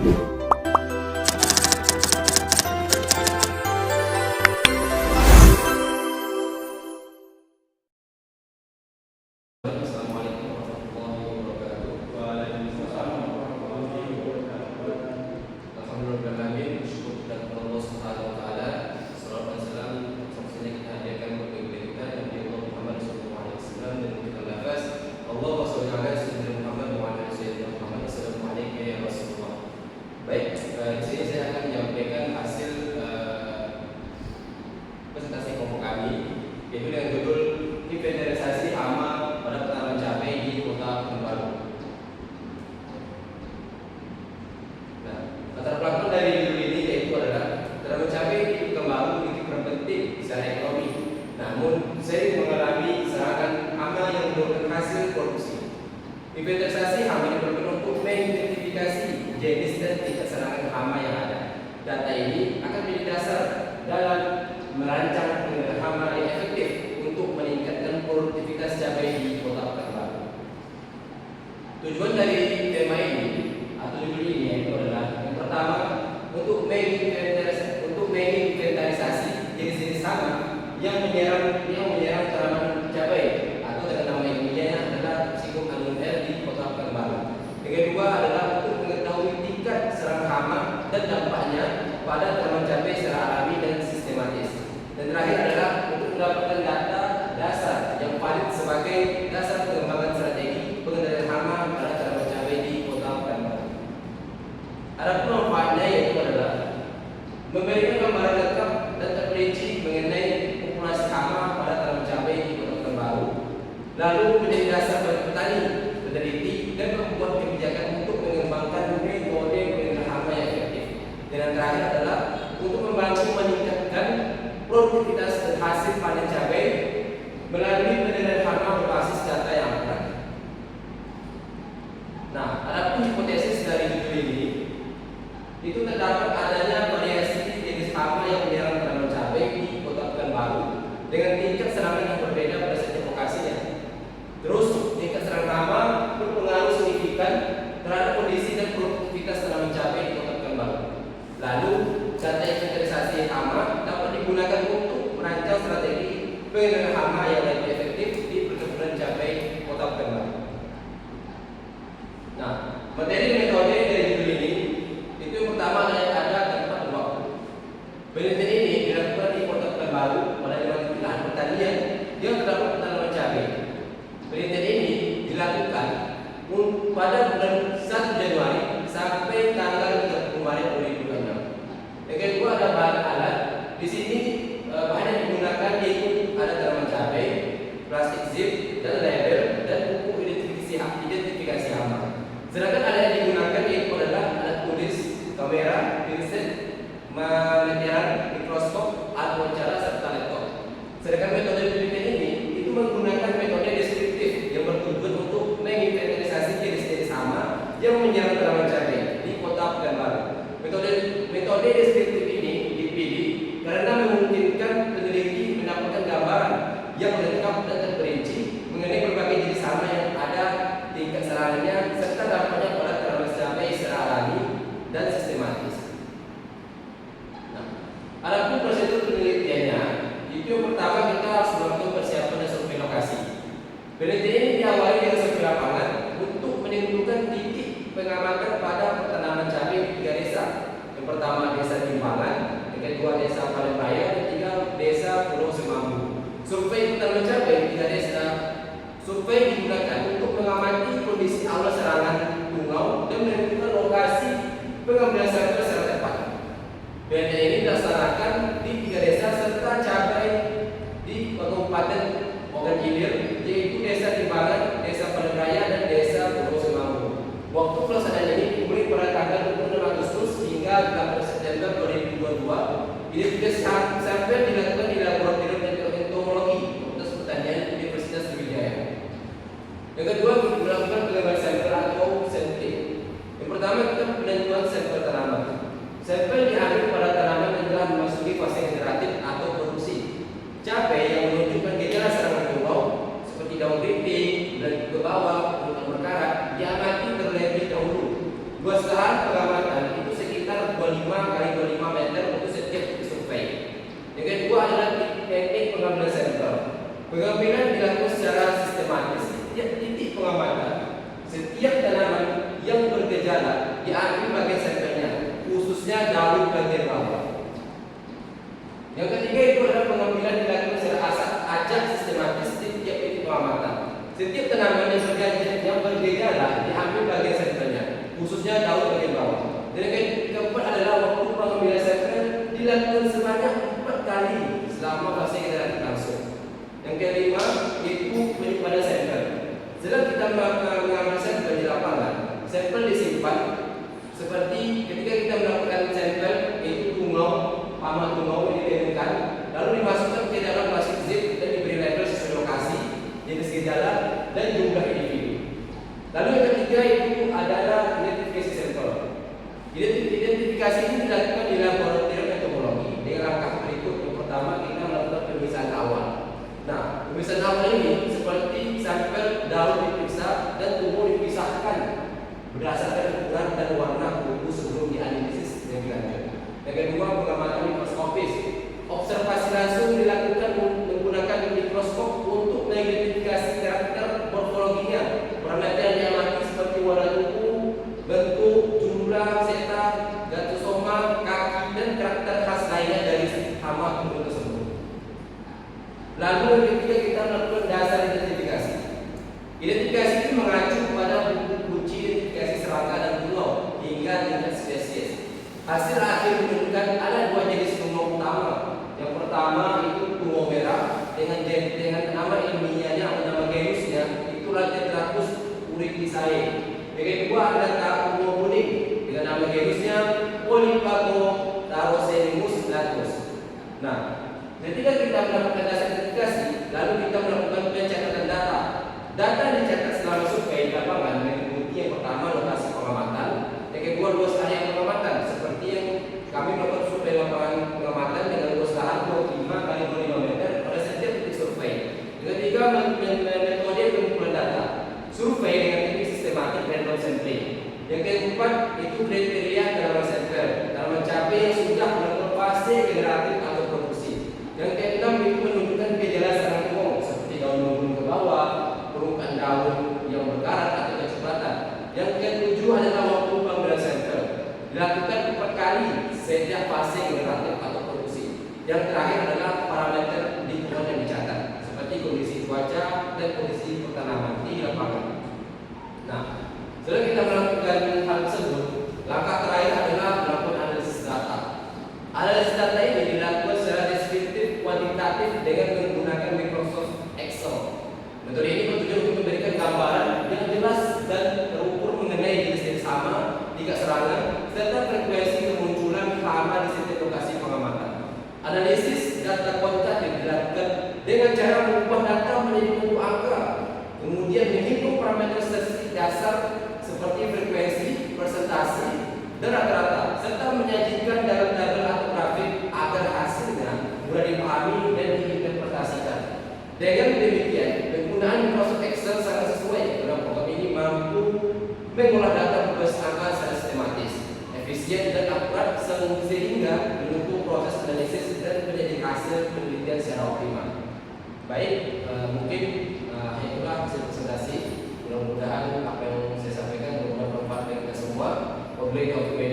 Assalamualaikum warahmatullahi wabarakatuh. Waalaikumsalam warahmatullahi wabarakatuh. Alhamdulillah, syukur kepada Allah Subhanahu wa taala. Salawat dan salam semoga kita hadirkan kepada kita Nabi Muhammad sallallahu alaihi wasallam dan kita lafaz Allahumma shalli ala sayyidina Muhammad wa ala sayyidina Muhammad. Assalamualaikum ya Rasulullah. Baik, di sini saya akan menyampaikan hasil presentasi kelompok kami, yaitu dengan judul inventarisasi hama pada petani cabai di Kota Pekanbaru. Nah, latar belakang dari judul ini yaitu adalah petani cabai di Pekanbaru memiliki peran penting secara ekonomi. Namun, sering mengalami serangan hama yang membuahkan hasil korupsi. Inventarisasi hama diperlukan untuk mengidentifikasi jenis dan tingkat serangan hama yang ada. Data ini akan menjadi dasar dalam merancang pengendalian hama yang efektif untuk meningkatkan produktivitas cabai di Kota Pekanbaru. Tujuan dari tema ini atau judul ini yaitu adalah yang pertama untuk menginventarisasi jenis-jenis hama yang menyerang tanaman cabai atau dengan nama ilmiahnya adalah Psychum annulare di Kota Pekanbaru. Yang kedua adalah untuk mengetahui tingkat serang hama dan dampaknya pada tanaman cabai secara alami dan sistematis. Dan terakhir adalah untuk mendapatkan data dasar yang valid sebagai dasar pengembangan strategi pengendalian hama pada tanaman cabai di Kota Pekanbaru. Adapun manfaatnya yaitu adalah memberikan gambaran lengkap dan terperinci mengenai populasi hama pada tanaman cabai di Kota Pekanbaru, lalu menjadi dasar bagi petani, peneliti, dan membuat kebijakan untuk mengembangkan metode pengendalian hama yang efektif. Dan yang terakhir adalah untuk membantu meningkatkan produktivitas dan hasil panen cabai melalui pengendalian hama berbasis data yang akurat. Nah, adapun hipotesis dari judul ini itu terdapat adanya variasi jenis hama yang menyerang tanaman cabai di Kota Pekanbaru dengan tingkat serangan yang berbeda pada setiap lokasinya. Terus, tingkat serangan hama berpengaruh signifikan terhadap kondisi dan produktivitas tanaman cabai di Kota Pekanbaru. Lalu, data inventarisasi hama dapat digunakan untuk merancang strategi pengendalian hama yang lebih efektif di perkebunan cabai Kota Pekanbaru. Nah, materi metode dari judul ini itu yang pertama ada tempat dan waktu. Penelitian ini dilakukan di Kota Pekanbaru pada lahan pertanian yang terdapat tanaman cabai. Penelitian ini dilakukan pada bulan 1 Januari sampai tanggal 30 Maret 2026. Yang kedua ada bahan alat. Di sini bahan yang digunakan yaitu ada tanaman cabai, plastik zip, dan label dan buku identifikasi hama. Sedangkan alat yang digunakan yaitu adalah alat tulis, kamera, pinset, meteran, mikroskop, alat wawancara serta laptop. Sedangkan metode penelitian ini itu menggunakan metode deskriptif yang bertujuan untuk menginventarisasi jenis-jenis hama yang menyerang tanaman cabai di Kota Pekanbaru. Metode deskriptif ini dipilih karena memungkinkan peneliti mendapatkan gambaran yang lengkap dan terperinci mengenai berbagai jenis hama yang ada, tingkat serangannya, serta dampaknya pada tanaman cabai secara alami dan sistematis. Nah, adapun prosedur penelitiannya, itu yang pertama kita harus melakukan persiapan dan survei lokasi. Penelitian ini diawali dengan survei lapangan untuk menentukan titik pengamatan pada tanaman cabai di 3 desa. Yang pertama Desa Timbangan, yang kedua Desa Palem Raya, dan ketiga Desa Pulau Semambu. Survei tanaman cabai di 3 desa. Survei digunakan untuk mengamati kondisi awal serangan tungau dan menentukan lokasi pengambilan sampel secara tepat. Penelitian ini dilaksanakan di 3 desa serta cabai di Kabupaten Ogan Ilir, yaitu Desa Timbangan, Desa Palem Raya, dan Desa Pulau Semambu. Waktu pelaksanaan ini dimulai pada tanggal 26 Agustus hingga 8 September 2022. Identifikasi sampel dilakukan di Laboratorium Entomologi Fakultas Pertanian Universitas Sriwijaya. Yang kedua, melakukan pengambilan sampel atau bergejala diambil bagian sampelnya, khususnya daun bagian bawah. Yang ketiga itu adalah pengambilan dilakukan secara acak sistematis di tiap titik pengamatan. Setiap tanaman yang bergejala diambil bagian sampelnya, khususnya daun bagian bawah. Dan yang keempat adalah waktu pengambilan sampel dilakukan sebanyak 4 kali selama fase generasi langsung. Yang kelima itu penyimpanan sampel. Setelah kita mengambil sampel di lapangan, sampel disimpan seperti ketika kita melakukan sampel itu tungau, paman tungau yang ditemukan, lalu dimasukkan ke dalam plastik zip dan diberi label sesuai lokasi, jenis gejala dan jumlah individu. Lalu yang ketiga itu adalah identifikasi sampel. Identifikasi ini dilakukan di laboratorium entomologi dengan langkah berikut. Yang pertama kita melakukan pemeriksaan awal. Nah, pemeriksaan awal ini seperti sampel daun diperiksa dan tumbuh dipisahkan berdasarkan ukuran dan warna kuku sebelum dianalisis lebih lanjut. Yang kedua, pengamatan mikroskopis. Observasi langsung dilakukan menggunakan mikroskop untuk mengidentifikasi karakter morfologinya, parameter yang diamati seperti warna kuku, bentuk, jumlah seta, gatosoma, kaki, dan karakter khas lainnya dari hama tumbuh tersebut. Lalu yang ketiga kita melakukan dasar identifikasi. Identifikasi ini mengacu pada buku kunci identifikasi serangga dan tungau hingga tingkat spesies. Hasil akhir menunjukkan ada 2 jenis tungau utama. Yang pertama itu tungau merah dengan nama ilmiahnya atau nama genusnya itu Tetracus urictisae. Yang kedua ada tungau kuning dengan nama genusnya Polypagotharocenimus latus. Nah, ketika kita melakukan dasar identifikasi, lalu kita melakukan pencatatan data. Data dicatat selama survei di lapangan meliputi yang pertama lokasi pengamatan, yang kedua luas area pengamatan, seperti yang kami melakukan survei lapangan pengamatan dengan luas lahan 25 kali 25 meter pada setiap titik survei. Yang ketiga metode pengumpulan data, survei dengan teknik sistematik random sampling. Yang keempat itu kriteria kedalaman sampel dalam mencapai yang sudah melakukan fase generatif atau produksi. Yang keenam itu menunjukkan gejala sarang tungau seperti daun menurun ke bawah, permukaan daun yang berkarat atau kecoklatan. Yang ketujuh adalah waktu pengambilan sampel, dilakukan 4 kali setiap fase generatif atau produksi. Yang terakhir adalah parameter lingkungan yang dicatat, seperti kondisi cuaca dan kondisi pertanaman di lapangan. Nah, setelah kita melakukan hal tersebut, langkah terakhir adalah melakukan analisis data. Analisis data ini dilakukan secara deskriptif kuantitatif dengan menggunakan Microsoft Excel. Metode ini bertujuan untuk memberikan gambaran yang jelas dan terukur mengenai jenis-jenis hama, tingkat serangan, serta frekuensi kemunculan hama di setiap lokasi pengamatan. Analisis data kuantitatif dilakukan dengan cara mengubah data menjadi bentuk angka, kemudian menghitung parameter statistik dasar seperti frekuensi, persentase, dan rata-rata, serta menyajikan dalam tabel atau grafik agar hasilnya mudah dipahami dan diinterpretasikan. Dengan demikian, penggunaan Microsoft Excel sangat sesuai karena program ini mampu mengolah data berbasis angka secara sistematis, efisien dan akurat sehingga mendukung proses analisis dan menjadi hasil penelitian secara optimal. Baik, mungkin itulah hasil presentasi. Mudah-mudahan apa yang saya sampaikan bermanfaat bagi kita semua. Wabillahi taufiq.